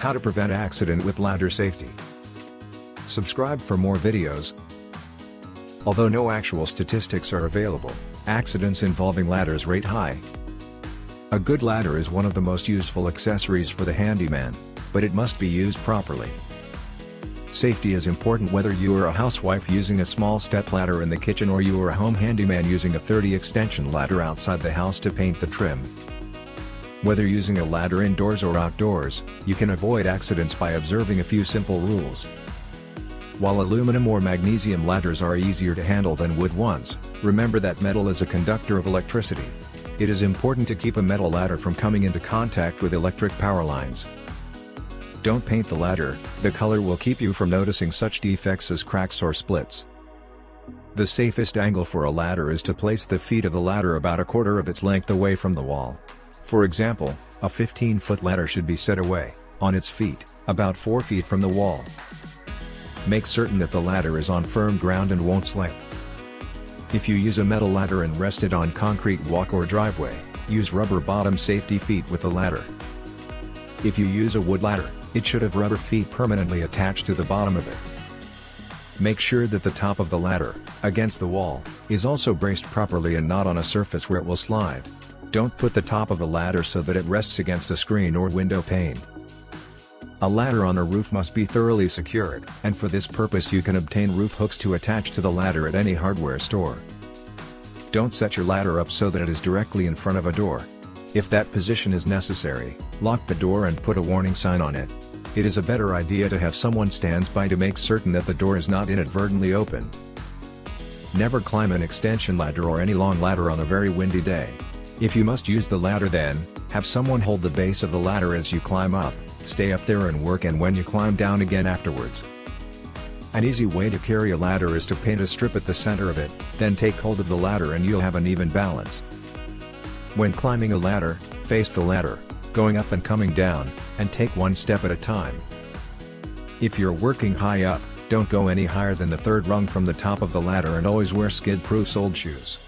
How to prevent accident with ladder safety. Subscribe for more videos. Although no actual statistics are available, accidents involving ladders rate high. A good ladder is one of the most useful accessories for the handyman, but it must be used properly. Safety is important whether you are a housewife using a small step ladder in the kitchen or you are a home handyman using a 30 extension ladder outside the house to paint the trim. Whether using a ladder indoors or outdoors, you can avoid accidents by observing a few simple rules. While aluminum or magnesium ladders are easier to handle than wood ones, remember that metal is a conductor of electricity. It is important to keep a metal ladder from coming into contact with electric power lines. Don't paint the ladder, the color will keep you from noticing such defects as cracks or splits. The safest angle for a ladder is to place the feet of the ladder about a quarter of its length away from the wall. For example, a 15-foot ladder should be set away, on its feet, about 4 feet from the wall. Make certain that the ladder is on firm ground and won't slip. If you use a metal ladder and rest it on concrete walk or driveway, use rubber bottom safety feet with the ladder. If you use a wood ladder, it should have rubber feet permanently attached to the bottom of it. Make sure that the top of the ladder, against the wall, is also braced properly and not on a surface where it will slide. Don't put the top of the ladder so that it rests against a screen or window pane. A ladder on a roof must be thoroughly secured, and for this purpose you can obtain roof hooks to attach to the ladder at any hardware store. Don't set your ladder up so that it is directly in front of a door. If that position is necessary, lock the door and put a warning sign on it. It is a better idea to have someone stands by to make certain that the door is not inadvertently opened. Never climb an extension ladder or any long ladder on a very windy day. If you must use the ladder, then, have someone hold the base of the ladder as you climb up, stay up there and work, and when you climb down again afterwards. An easy way to carry a ladder is to paint a strip at the center of it, then take hold of the ladder and you'll have an even balance. When climbing a ladder, face the ladder, going up and coming down, and take one step at a time. If you're working high up, don't go any higher than the third rung from the top of the ladder, and always wear skid-proof soled shoes.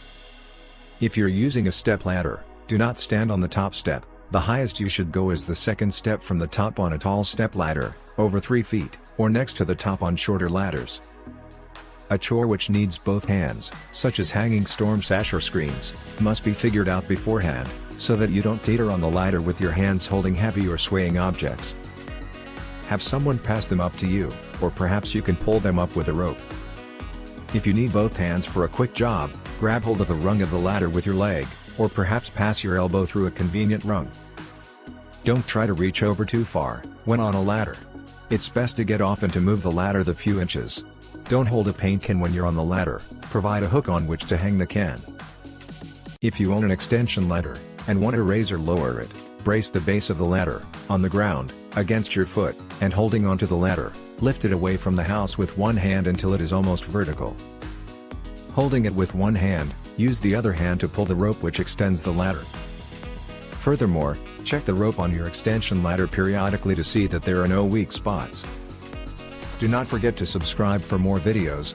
If you're using a step ladder, do not stand on the top step. The highest you should go is the second step from the top on a tall step ladder, over 3 feet, or next to the top on shorter ladders. A chore which needs both hands, such as hanging storm sash or screens, must be figured out beforehand, so that you don't teeter on the ladder with your hands holding heavy or swaying objects. Have someone pass them up to you, or perhaps you can pull them up with a rope. If you need both hands for a quick job, grab hold of the rung of the ladder with your leg, or perhaps pass your elbow through a convenient rung. Don't try to reach over too far when on a ladder. It's best to get off and to move the ladder the few inches. Don't hold a paint can when you're on the ladder, provide a hook on which to hang the can. If you own an extension ladder, and want to raise or lower it, brace the base of the ladder, on the ground, against your foot, and holding onto the ladder, lift it away from the house with one hand until it is almost vertical. Holding it with one hand, use the other hand to pull the rope which extends the ladder. Furthermore, check the rope on your extension ladder periodically to see that there are no weak spots. Do not forget to subscribe for more videos.